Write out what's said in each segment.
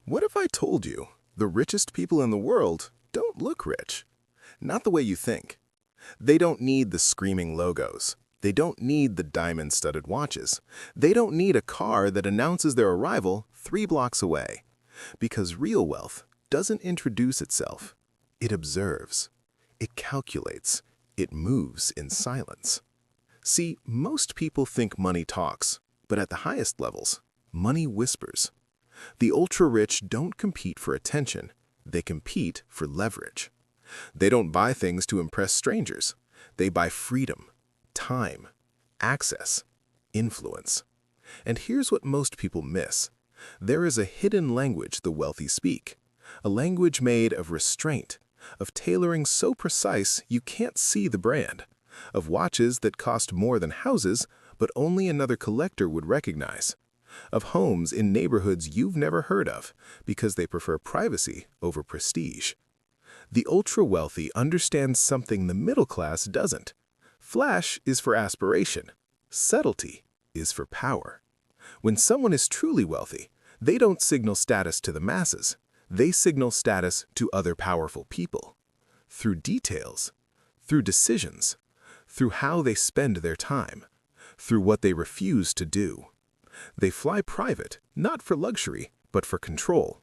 What if I told you the richest people in the world don't look rich? Not the way you think. They don't need the screaming logos. They don't need the diamond-studded watches. They don't need a car that announces their arrival 3 blocks away. Because real wealth doesn't introduce itself. It observes. It calculates. It moves in silence. See, most people think money talks, but at the highest levels, money whispers. The ultra-rich don't compete for attention. They compete for leverage. They don't buy things to impress strangers. They buy freedom, time, access, influence. And here's what most people miss. There is a hidden language the wealthy speak, a language made of restraint, of tailoring so precise you can't see the brand, of watches that cost more than houses but only another collector would recognize, of homes in neighborhoods you've never heard of because they prefer privacy over prestige. The ultra-wealthy understands something the middle class doesn't. Flash is for aspiration. Subtlety is for power. When someone is truly wealthy, they don't signal status to the masses. They signal status to other powerful people. Through details, through decisions, through how they spend their time, through what they refuse to do. They fly private, not for luxury, but for control.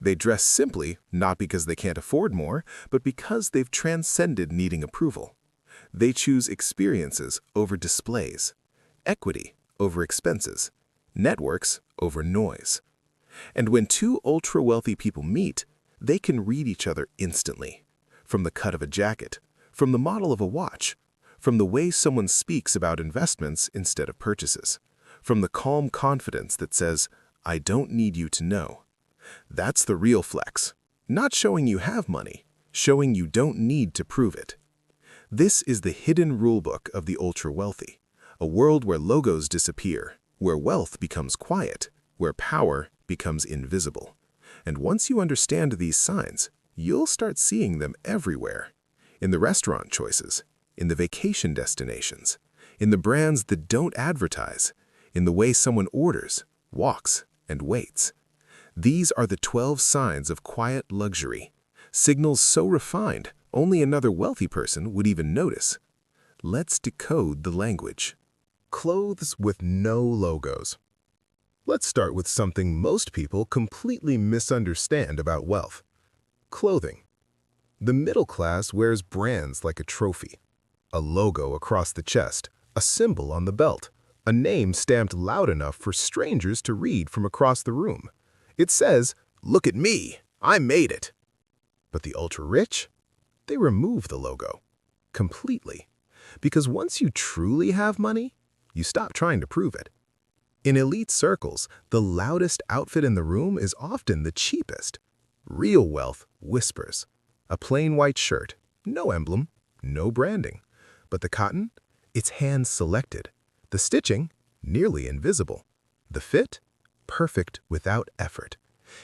They dress simply, not because they can't afford more, but because they've transcended needing approval. They choose experiences over displays, equity over expenses, networks over noise. And when two ultra-wealthy people meet, they can read each other instantly. From the cut of a jacket, from the model of a watch, from the way someone speaks about investments instead of purchases, from the calm confidence that says, "I don't need you to know." That's the real flex. Not showing you have money, showing you don't need to prove it. This is the hidden rulebook of the ultra-wealthy, a world where logos disappear, where wealth becomes quiet, where power becomes invisible. And once you understand these signs, you'll start seeing them everywhere. In the restaurant choices, in the vacation destinations, in the brands that don't advertise, in the way someone orders, walks, and waits. These are the 12 signs of quiet luxury, signals so refined only another wealthy person would even notice. Let's decode the language. Clothes with no logos. Let's start with something most people completely misunderstand about wealth. Clothing. The middle class wears brands like a trophy. A logo across the chest, a symbol on the belt, a name stamped loud enough for strangers to read from across the room. It says, "Look at me, I made it." But the ultra-rich? They remove the logo. Completely. Because once you truly have money, you stop trying to prove it. In elite circles, the loudest outfit in the room is often the cheapest. Real wealth whispers. A plain white shirt, no emblem, no branding. But the cotton? It's hand-selected. The stitching? Nearly invisible. The fit? Perfect without effort.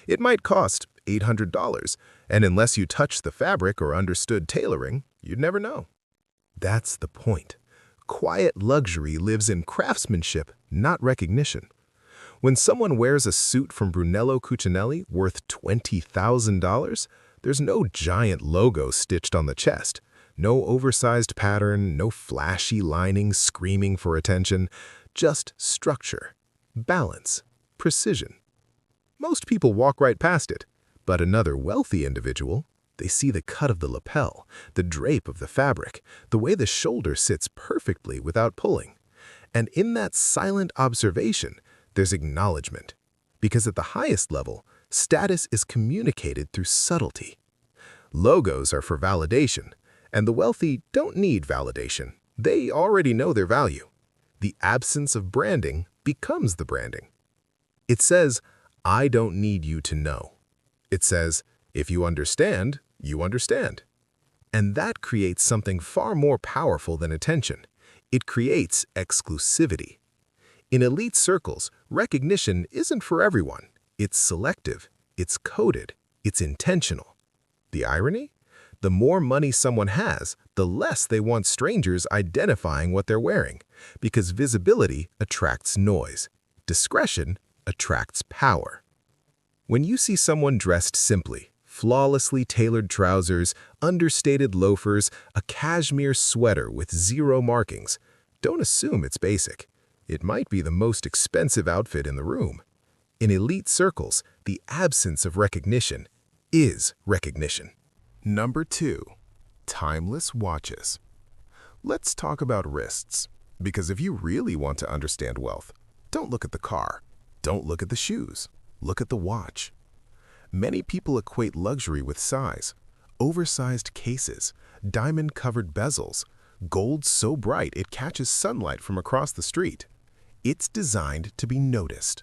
It might cost $800, and unless you touched the fabric or understood tailoring, you'd never know. That's the point. Quiet luxury lives in craftsmanship, not recognition. When someone wears a suit from Brunello Cucinelli worth $20,000, there's no giant logo stitched on the chest, no oversized pattern, no flashy lining screaming for attention, just structure, balance, precision. Most people walk right past it, but another wealthy individual, they see the cut of the lapel, the drape of the fabric, the way the shoulder sits perfectly without pulling. And in that silent observation, there's acknowledgement. Because at the highest level, status is communicated through subtlety. Logos are for validation, and the wealthy don't need validation. They already know their value. The absence of branding becomes the branding. It says, "I don't need you to know." It says, "If you understand, you understand." And that creates something far more powerful than attention. It creates exclusivity. In elite circles, recognition isn't for everyone. It's selective, it's coded, it's intentional. The irony? The more money someone has, the less they want strangers identifying what they're wearing, because visibility attracts noise. Discretion attracts power. When you see someone dressed simply, flawlessly tailored trousers, understated loafers, a cashmere sweater with zero markings, don't assume it's basic. It might be the most expensive outfit in the room. In elite circles, the absence of recognition is recognition. Number 2. Timeless watches. Let's talk about wrists, because if you really want to understand wealth, don't look at the car, don't look at the shoes, look at the watch. Many people equate luxury with size, oversized cases, diamond-covered bezels, gold so bright it catches sunlight from across the street. It's designed to be noticed.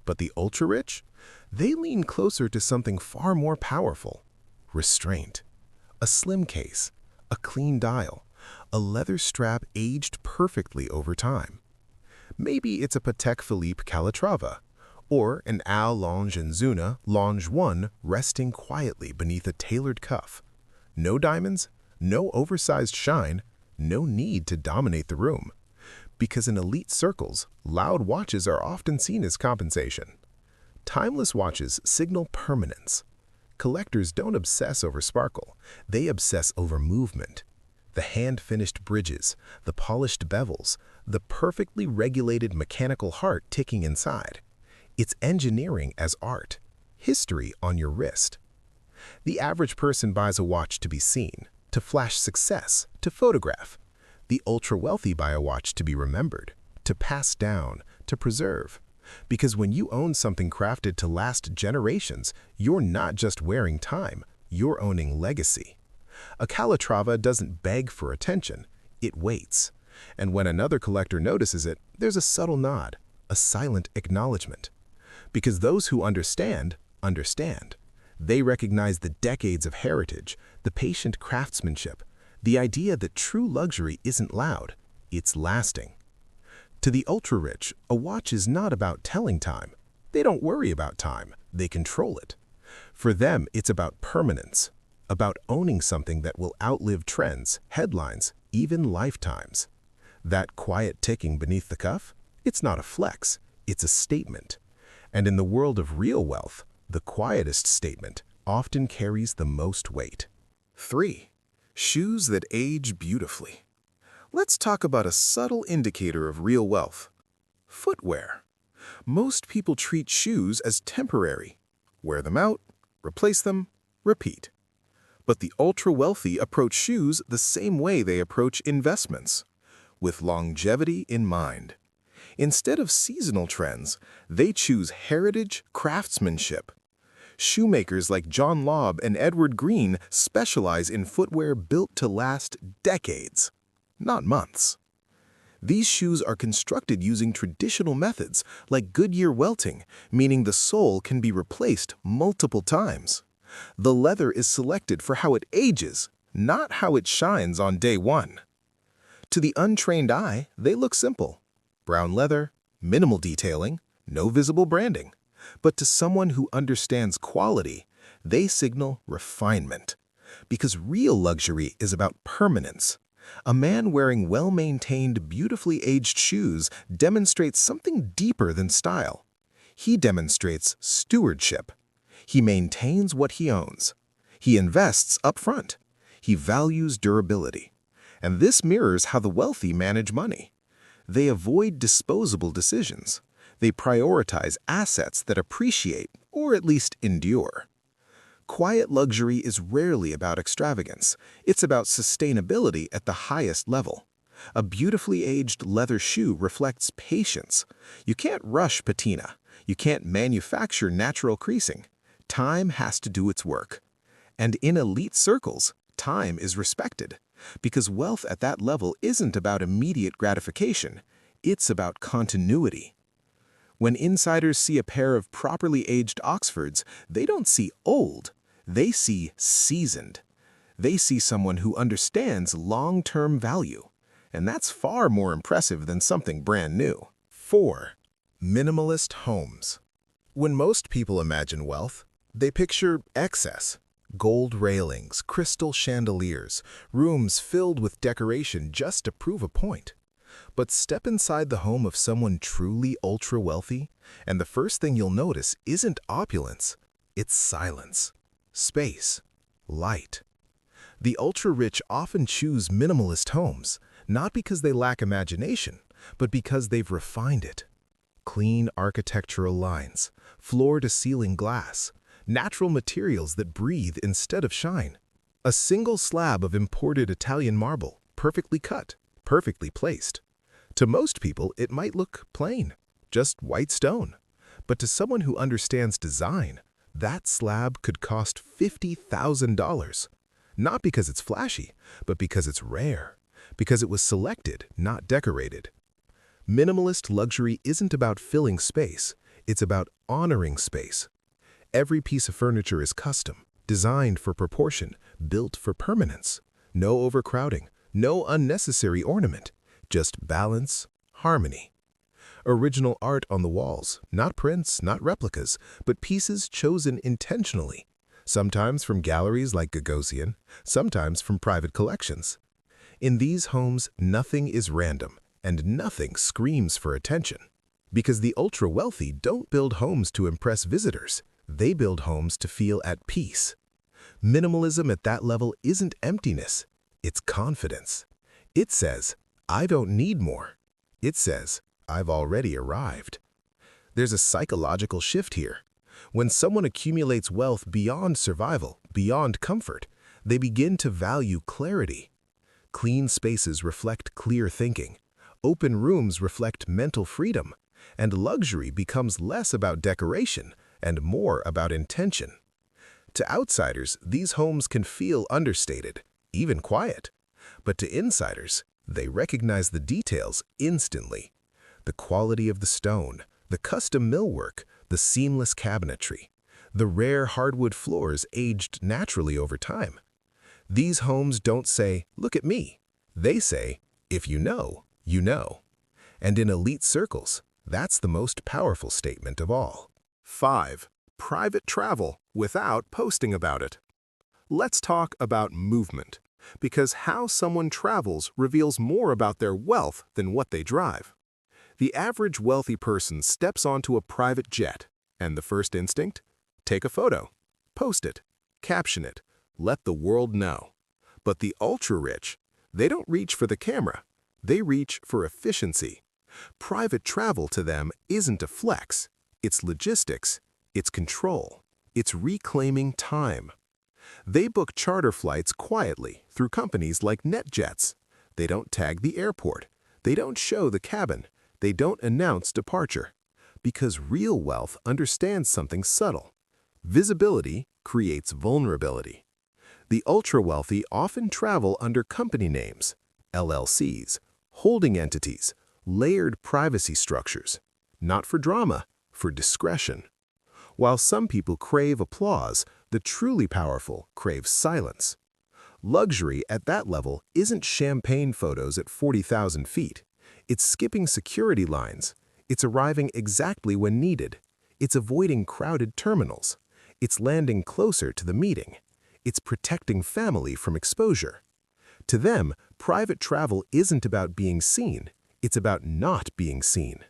But the ultra-rich? They lean closer to something far more powerful. Restraint. A slim case, a clean dial, a leather strap aged perfectly over time. Maybe it's a Patek Philippe Calatrava, or an Al Longenzuna Longe 1 resting quietly beneath a tailored cuff. No diamonds, no oversized shine, no need to dominate the room. Because in elite circles, loud watches are often seen as compensation. Timeless watches signal permanence. Collectors don't obsess over sparkle, they obsess over movement. The hand-finished bridges, the polished bevels, the perfectly regulated mechanical heart ticking inside. It's engineering as art, history on your wrist. The average person buys a watch to be seen, to flash success, to photograph. The ultra-wealthy buy a watch to be remembered, to pass down, to preserve. Because when you own something crafted to last generations, you're not just wearing time, you're owning legacy. A Calatrava doesn't beg for attention, it waits. And when another collector notices it, there's a subtle nod, a silent acknowledgement. Because those who understand, understand. They recognize the decades of heritage, the patient craftsmanship, the idea that true luxury isn't loud, it's lasting. To the ultra-rich, a watch is not about telling time. They don't worry about time, they control it. For them, it's about permanence, about owning something that will outlive trends, headlines, even lifetimes. That quiet ticking beneath the cuff? It's not a flex, it's a statement. And in the world of real wealth, the quietest statement often carries the most weight. 3. Shoes that age beautifully. Let's talk about a subtle indicator of real wealth. Footwear. Most people treat shoes as temporary. Wear them out, replace them, repeat. But the ultra-wealthy approach shoes the same way they approach investments, with longevity in mind. Instead of seasonal trends, they choose heritage craftsmanship. Shoemakers like John Lobb and Edward Green specialize in footwear built to last decades, not months. These shoes are constructed using traditional methods like Goodyear welting, meaning the sole can be replaced multiple times. The leather is selected for how it ages, not how it shines on day one. To the untrained eye, they look simple. Brown leather, minimal detailing, no visible branding. But to someone who understands quality, they signal refinement. Because real luxury is about permanence. A man wearing well-maintained, beautifully aged shoes demonstrates something deeper than style. He demonstrates stewardship. He maintains what he owns. He invests upfront. He values durability. And this mirrors how the wealthy manage money. They avoid disposable decisions. They prioritize assets that appreciate, or at least endure. Quiet luxury is rarely about extravagance. It's about sustainability at the highest level. A beautifully aged leather shoe reflects patience. You can't rush patina. You can't manufacture natural creasing. Time has to do its work. And in elite circles, time is respected. Because wealth at that level isn't about immediate gratification. It's about continuity. When insiders see a pair of properly aged Oxfords, they don't see old, they see seasoned. They see someone who understands long-term value. And that's far more impressive than something brand new. 4. Minimalist homes. When most people imagine wealth, they picture excess. Gold railings, crystal chandeliers, rooms filled with decoration just to prove a point. But step inside the home of someone truly ultra-wealthy, and the first thing you'll notice isn't opulence, It's silence, space, light. The ultra-rich often choose minimalist homes, not because they lack imagination, but because they've refined it. Clean architectural lines, floor-to-ceiling glass, natural materials that breathe instead of shine. A single slab of imported Italian marble, perfectly cut, perfectly placed. To most people, it might look plain, just white stone. But to someone who understands design, that slab could cost $50,000. Not because it's flashy, but because it's rare. Because it was selected, not decorated. Minimalist luxury isn't about filling space, it's about honoring space. Every piece of furniture is custom, designed for proportion, built for permanence. No overcrowding, no unnecessary ornament, just balance, harmony. Original art on the walls, not prints, not replicas, but pieces chosen intentionally. Sometimes from galleries like Gagosian, sometimes from private collections. In these homes, nothing is random, and nothing screams for attention. Because the ultra-wealthy don't build homes to impress visitors, they build homes to feel at peace. Minimalism at that level isn't emptiness, it's confidence. It says, I don't need more. It says, I've already arrived. There's a psychological shift here. When someone accumulates wealth beyond survival, beyond comfort, they begin to value clarity. Clean spaces reflect clear thinking. Open rooms reflect mental freedom. And luxury becomes less about decoration and more about intention. To outsiders, these homes can feel understated, even quiet. But to insiders, they recognize the details instantly. The quality of the stone, the custom millwork, the seamless cabinetry, the rare hardwood floors aged naturally over time. These homes don't say, look at me. They say, if you know, you know. And in elite circles, that's the most powerful statement of all. 5. Private travel without posting about it. Let's talk about movement, because how someone travels reveals more about their wealth than what they drive. The average wealthy person steps onto a private jet, and the first instinct? Take a photo, post it, caption it, let the world know. But the ultra-rich, they don't reach for the camera, they reach for efficiency. Private travel to them isn't a flex, it's logistics, it's control, it's reclaiming time. They book charter flights quietly through companies like NetJets. They don't tag the airport, they don't show the cabin, they don't announce departure. Because real wealth understands something subtle. Visibility creates vulnerability. The ultra-wealthy often travel under company names, LLCs, holding entities, layered privacy structures, not for drama, for discretion. While some people crave applause, the truly powerful crave silence. Luxury at that level isn't champagne photos at 40,000 feet. It's skipping security lines. It's arriving exactly when needed. It's avoiding crowded terminals. It's landing closer to the meeting. It's protecting family from exposure. To them, private travel isn't about being seen. It's about not being seen.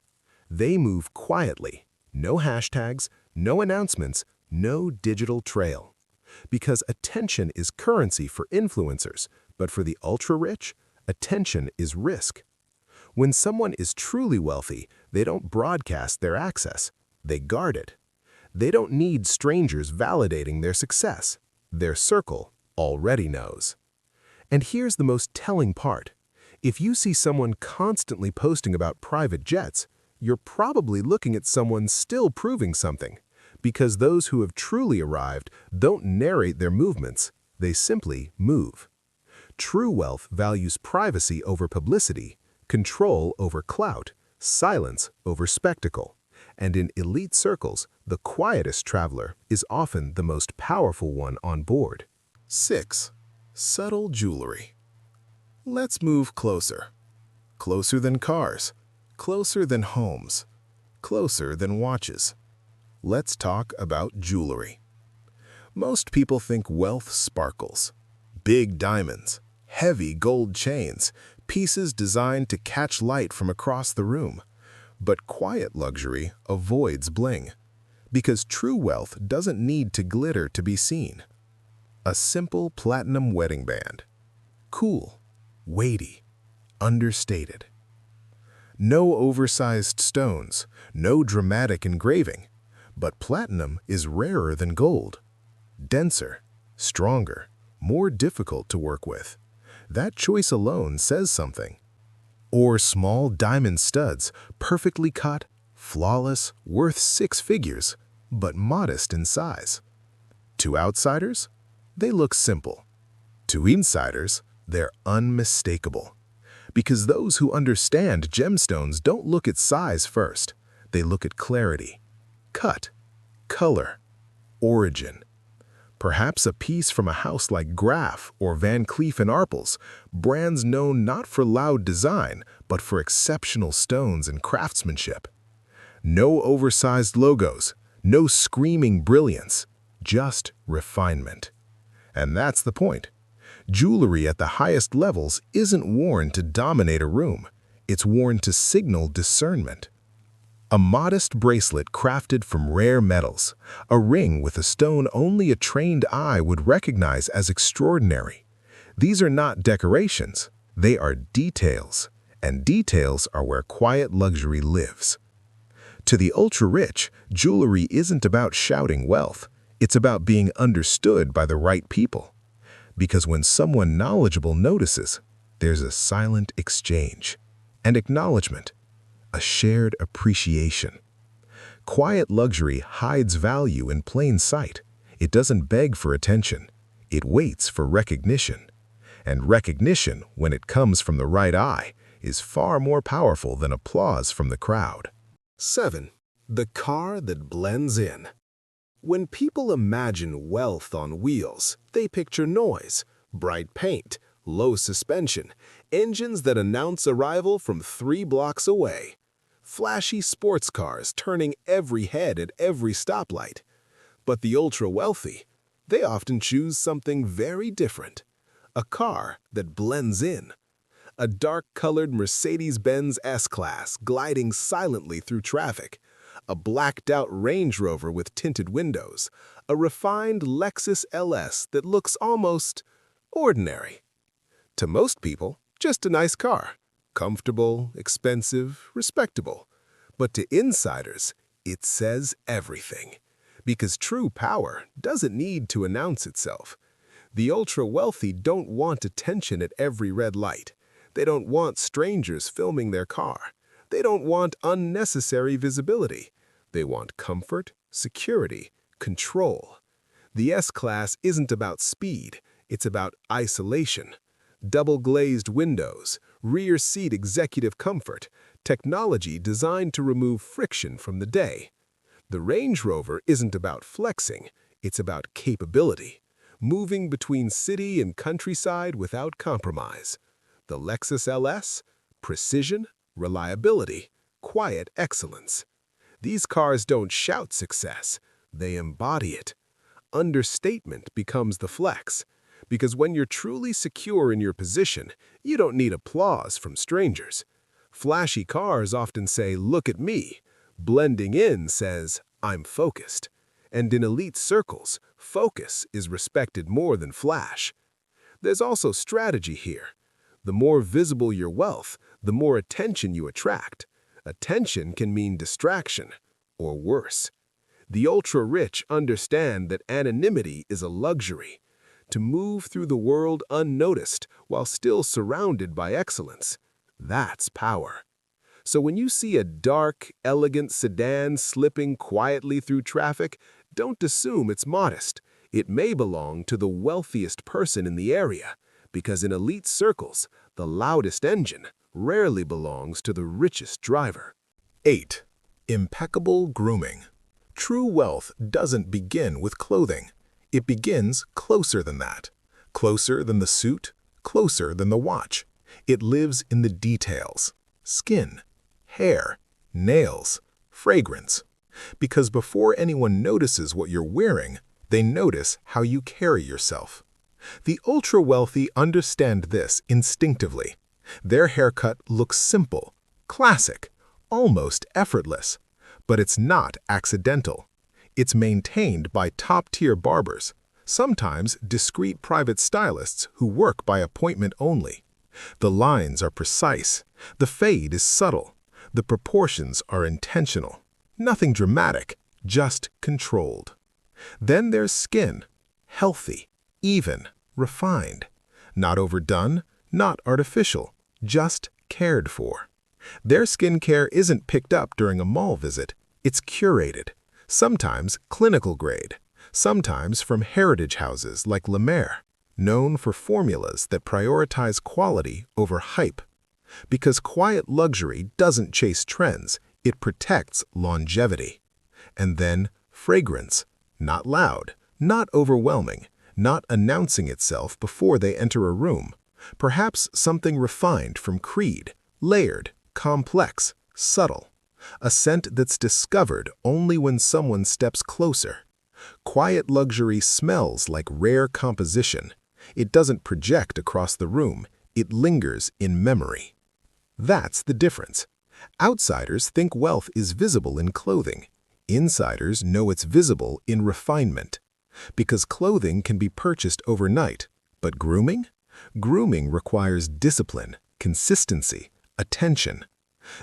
They move quietly. No hashtags, no announcements, no digital trail. Because attention is currency for influencers, but for the ultra-rich, attention is risk. When someone is truly wealthy, they don't broadcast their access. They guard it. They don't need strangers validating their success. Their circle already knows. And here's the most telling part. If you see someone constantly posting about private jets, you're probably looking at someone still proving something. Because those who have truly arrived don't narrate their movements, they simply move. True wealth values privacy over publicity, control over clout, silence over spectacle. And in elite circles, the quietest traveler is often the most powerful one on board. 6. Subtle jewelry. Let's move closer. Closer than cars, closer than homes, closer than watches. Let's talk about jewelry. Most people think wealth sparkles. Big diamonds, heavy gold chains, pieces designed to catch light from across the room. But quiet luxury avoids bling. Because true wealth doesn't need to glitter to be seen. A simple platinum wedding band. Cool, weighty, understated. No oversized stones, no dramatic engraving, but platinum is rarer than gold. Denser, stronger, more difficult to work with. That choice alone says something. Or small diamond studs, perfectly cut, flawless, worth 6 figures, but modest in size. To outsiders, they look simple. To insiders, they're unmistakable. Because those who understand gemstones don't look at size first. They look at clarity, cut, color, origin. Perhaps a piece from a house like Graff or Van Cleef & Arpels, brands known not for loud design, but for exceptional stones and craftsmanship. No oversized logos, no screaming brilliance, just refinement. And that's the point. Jewelry at the highest levels isn't worn to dominate a room. It's worn to signal discernment. A modest bracelet crafted from rare metals, a ring with a stone only a trained eye would recognize as extraordinary. These are not decorations, they are details, and details are where quiet luxury lives. To the ultra-rich, jewelry isn't about shouting wealth, it's about being understood by the right people. Because when someone knowledgeable notices, there's a silent exchange, an acknowledgement, a shared appreciation. Quiet luxury hides value in plain sight. It doesn't beg for attention. It waits for recognition. And recognition, when it comes from the right eye, is far more powerful than applause from the crowd. 7. The car that blends in. When people imagine wealth on wheels, they picture noise, bright paint, low suspension, engines that announce arrival from 3 blocks away, flashy sports cars turning every head at every stoplight. But the ultra-wealthy, they often choose something very different. A car that blends in. A dark-colored Mercedes-Benz S-Class gliding silently through traffic. A blacked-out Range Rover with tinted windows, a refined Lexus LS that looks almost ordinary. To most people, just a nice car. Comfortable, expensive, respectable. But to insiders, it says everything. Because true power doesn't need to announce itself. The ultra-wealthy don't want attention at every red light. They don't want strangers filming their car. They don't want unnecessary visibility. They want comfort, security, control. The S-Class isn't about speed, it's about isolation. Double-glazed windows, rear seat executive comfort, technology designed to remove friction from the day. The Range Rover isn't about flexing, it's about capability, moving between city and countryside without compromise. The Lexus LS, precision, reliability, quiet excellence. These cars don't shout success, they embody it. Understatement becomes the flex, because when you're truly secure in your position, you don't need applause from strangers. Flashy cars often say, "Look at me." Blending in says, "I'm focused." And in elite circles, focus is respected more than flash. There's also strategy here. The more visible your wealth, the more attention you attract. Attention can mean distraction, or worse. The ultra-rich understand that anonymity is a luxury. To move through the world unnoticed while still surrounded by excellence, that's power. So when you see a dark, elegant sedan slipping quietly through traffic, don't assume it's modest. It may belong to the wealthiest person in the area, because in elite circles, the loudest engine rarely belongs to the richest driver. 8. Impeccable grooming. True wealth doesn't begin with clothing. It begins closer than that. Closer than the suit, closer than the watch. It lives in the details. Skin, hair, nails, fragrance. Because before anyone notices what you're wearing, they notice how you carry yourself. The ultra-wealthy understand this instinctively. Their haircut looks simple, classic, almost effortless. But it's not accidental. It's maintained by top-tier barbers, sometimes discreet private stylists who work by appointment only. The lines are precise, the fade is subtle, the proportions are intentional. Nothing dramatic, just controlled. Then there's skin, healthy, even, refined. Not overdone, not artificial, just cared for. Their skincare isn't picked up during a mall visit, it's curated, sometimes clinical grade, sometimes from heritage houses like La Mer, known for formulas that prioritize quality over hype. Because quiet luxury doesn't chase trends, it protects longevity. And then fragrance, not loud, not overwhelming, not announcing itself before they enter a room. Perhaps something refined from Creed, layered, complex, subtle. A scent that's discovered only when someone steps closer. Quiet luxury smells like rare composition. It doesn't project across the room, it lingers in memory. That's the difference. Outsiders think wealth is visible in clothing. Insiders know it's visible in refinement. Because clothing can be purchased overnight, but grooming? Grooming requires discipline, consistency, attention.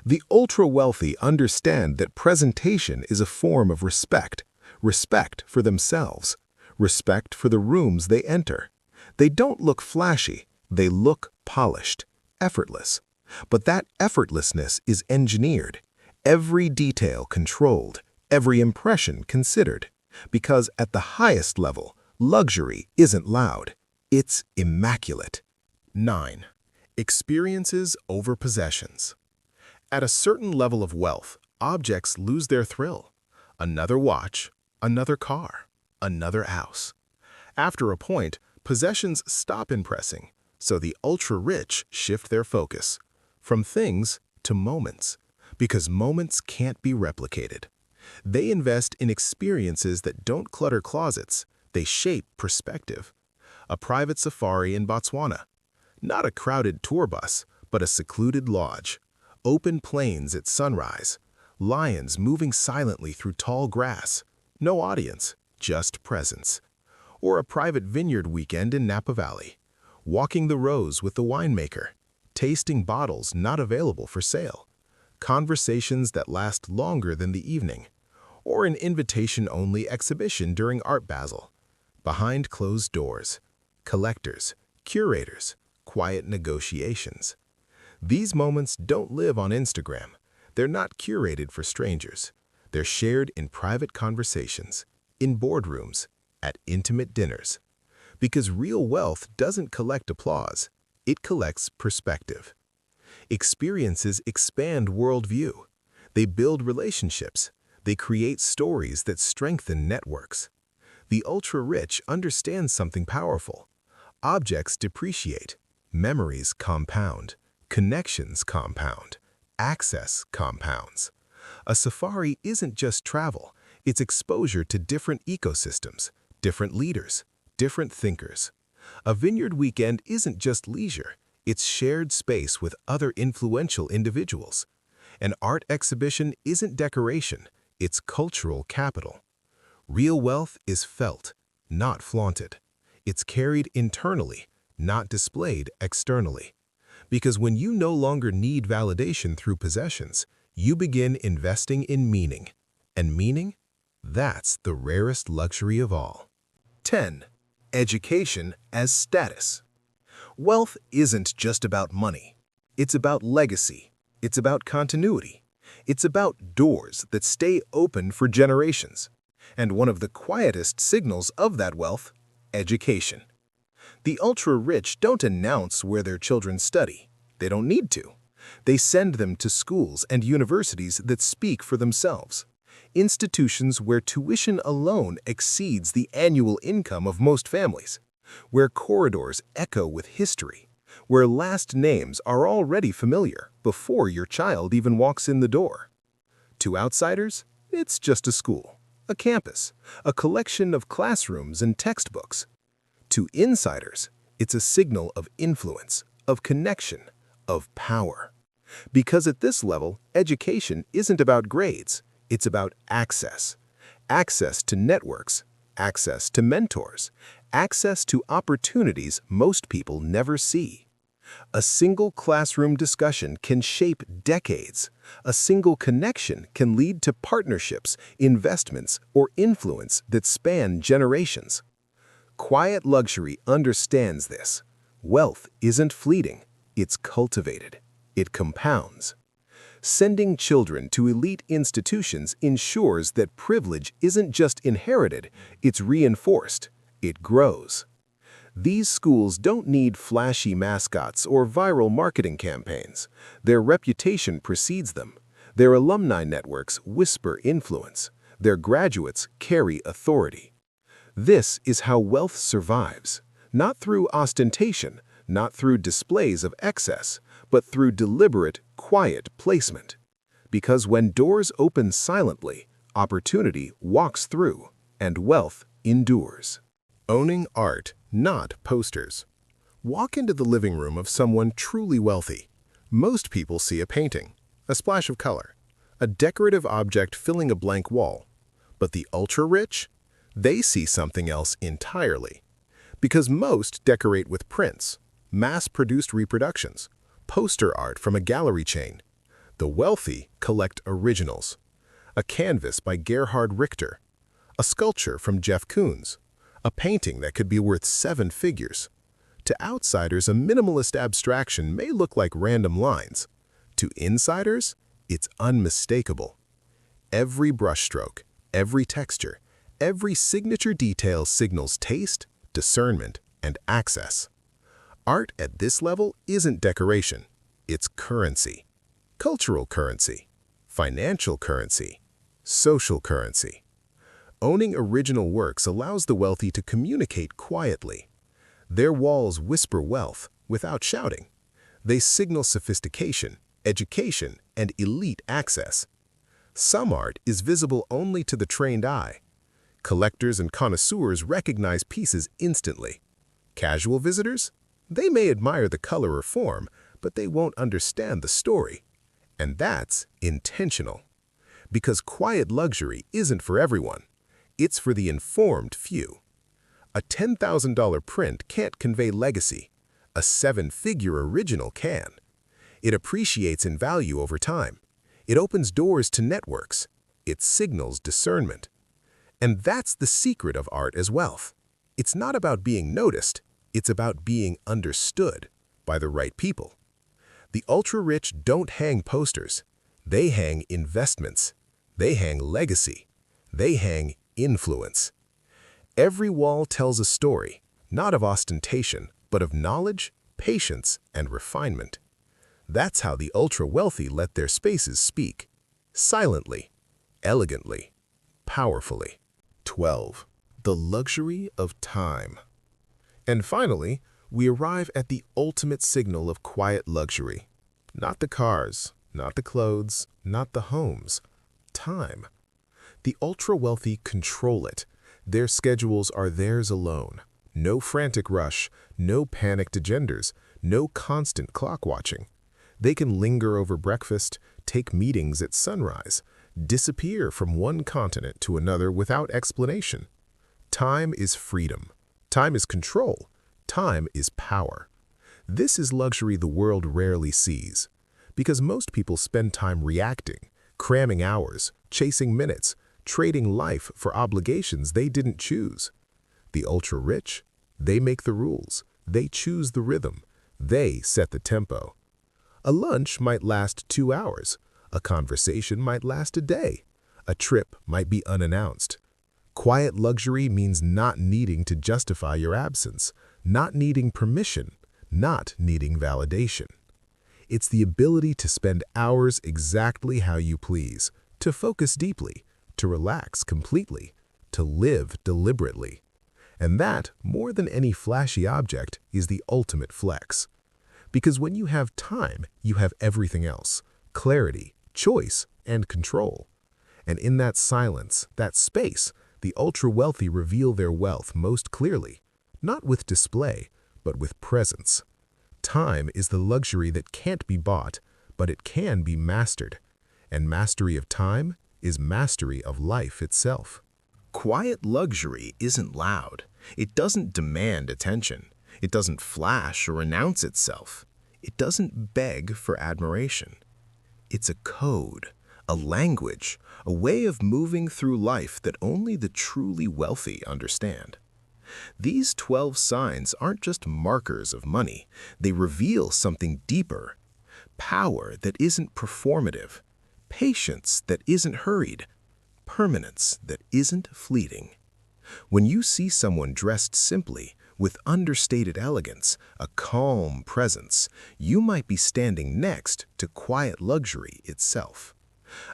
The ultra-wealthy understand that presentation is a form of respect, respect for themselves, respect for the rooms they enter. They don't look flashy, they look polished, effortless. But that effortlessness is engineered, every detail controlled, every impression considered. Because at the highest level, luxury isn't loud, it's immaculate. 9. Experiences over possessions. At a certain level of wealth, objects lose their thrill. Another watch, another car, another house. After a point, possessions stop impressing, so the ultra-rich shift their focus from things to moments, because moments can't be replicated. They invest in experiences that don't clutter closets, they shape perspective. A private safari in Botswana. Not a crowded tour bus, but a secluded lodge. Open plains at sunrise. Lions moving silently through tall grass. No audience, just presence. Or a private vineyard weekend in Napa Valley. Walking the rows with the winemaker. Tasting bottles not available for sale. Conversations that last longer than the evening. Or an invitation-only exhibition during Art Basel. Behind closed doors. Collectors, curators, quiet negotiations. These moments don't live on Instagram. They're not curated for strangers. They're shared in private conversations, in boardrooms, at intimate dinners. Because real wealth doesn't collect applause, it collects perspective. Experiences expand worldview. They build relationships. They create stories that strengthen networks. The ultra-rich understand something powerful. Objects depreciate, memories compound, connections compound, access compounds. A safari isn't just travel, it's exposure to different ecosystems, different leaders, different thinkers. A vineyard weekend isn't just leisure, it's shared space with other influential individuals. An art exhibition isn't decoration, it's cultural capital. Real wealth is felt, not flaunted. It's carried internally, not displayed externally. Because when you no longer need validation through possessions, you begin investing in meaning. And meaning? That's the rarest luxury of all. 10. Education as status. Wealth isn't just about money. It's about legacy. It's about continuity. It's about doors that stay open for generations. And one of the quietest signals of that wealth, education. The ultra-rich don't announce where their children study. They don't need to. They send them to schools and universities that speak for themselves. Institutions where tuition alone exceeds the annual income of most families. Where corridors echo with history. Where last names are already familiar before your child even walks in the door. To outsiders, it's just a school, a campus, a collection of classrooms and textbooks. To insiders, it's a signal of influence, of connection, of power. Because at this level, education isn't about grades, it's about access. access to networks, access to mentors, access to opportunities most people never see. A single classroom discussion can shape decades. A single connection can lead to partnerships, investments, or influence that span generations. Quiet luxury understands this. Wealth isn't fleeting, it's cultivated. It compounds. Sending children to elite institutions ensures that privilege isn't just inherited, it's reinforced. It grows. These schools don't need flashy mascots or viral marketing campaigns. Their reputation precedes them. Their alumni networks whisper influence. Their graduates carry authority. This is how wealth survives, not through ostentation, not through displays of excess, but through deliberate, quiet placement. Because when doors open silently, opportunity walks through, and wealth endures. Owning art, not posters. Walk into the living room of someone truly wealthy. Most people see a painting, a splash of color, a decorative object filling a blank wall. But the ultra-rich? They see something else entirely. Because most decorate with prints, mass-produced reproductions, poster art from a gallery chain. The wealthy collect originals. A canvas by Gerhard Richter, a sculpture from Jeff Koons, a painting that could be worth 7 figures. To outsiders, a minimalist abstraction may look like random lines. To insiders, it's unmistakable. Every brushstroke, every texture, every signature detail signals taste, discernment, and access. Art at this level isn't decoration. It's currency. Cultural currency, financial currency, social currency. Owning original works allows the wealthy to communicate quietly. Their walls whisper wealth without shouting. They signal sophistication, education, and elite access. Some art is visible only to the trained eye. Collectors and connoisseurs recognize pieces instantly. Casual visitors? They may admire the color or form, but they won't understand the story. And that's intentional. Because quiet luxury isn't for everyone. It's for the informed few. A $10,000 print can't convey legacy. A 7-figure original can. It appreciates in value over time. It opens doors to networks. It signals discernment. And that's the secret of art as wealth. It's not about being noticed. It's about being understood by the right people. The ultra-rich don't hang posters. They hang investments. They hang legacy. They hang influence. Every wall tells a story, not of ostentation, but of knowledge, patience, and refinement. That's how the ultra-wealthy let their spaces speak. Silently, elegantly, powerfully. 12. The luxury of time. And finally, we arrive at the ultimate signal of quiet luxury. Not the cars, not the clothes, not the homes. Time. The ultra-wealthy control it. Their schedules are theirs alone. No frantic rush, no panicked agendas, no constant clock watching. They can linger over breakfast, take meetings at sunrise, disappear from one continent to another without explanation. Time is freedom. Time is control. Time is power. This is luxury the world rarely sees. Because most people spend time reacting, cramming hours, chasing minutes, trading life for obligations they didn't choose. The ultra-rich, they make the rules. They choose the rhythm. They set the tempo. A lunch might last 2 hours. A conversation might last a day. A trip might be unannounced. Quiet luxury means not needing to justify your absence, not needing permission, not needing validation. It's the ability to spend hours exactly how you please, to focus deeply, to relax completely, to live deliberately. And that, more than any flashy object, is the ultimate flex. Because when you have time, you have everything else: clarity, choice, and control. And in that silence, that space, the ultra-wealthy reveal their wealth most clearly, not with display, but with presence. Time is the luxury that can't be bought, but it can be mastered. And mastery of time is mastery of life itself. Quiet luxury isn't loud. It doesn't demand attention. It doesn't flash or announce itself. It doesn't beg for admiration. It's a code, a language, a way of moving through life that only the truly wealthy understand. These 12 signs aren't just markers of money. They reveal something deeper. Power that isn't performative. Patience that isn't hurried. Permanence that isn't fleeting. When you see someone dressed simply, with understated elegance, a calm presence, you might be standing next to quiet luxury itself.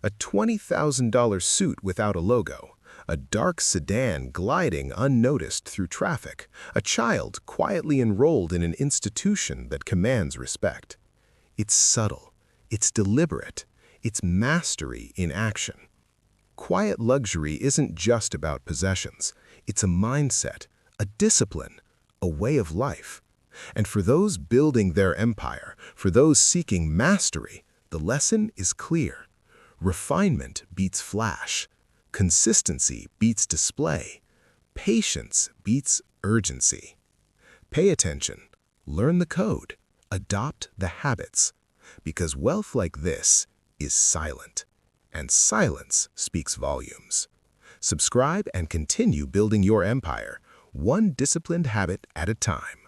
A $20,000 suit without a logo, a dark sedan gliding unnoticed through traffic, a child quietly enrolled in an institution that commands respect. It's subtle, it's deliberate, it's mastery in action. Quiet luxury isn't just about possessions. It's a mindset, a discipline, a way of life. And for those building their empire, for those seeking mastery, the lesson is clear. Refinement beats flash. Consistency beats display. Patience beats urgency. Pay attention. Learn the code. Adopt the habits. Because wealth like this is silent. And silence speaks volumes. Subscribe and continue building your empire, one disciplined habit at a time.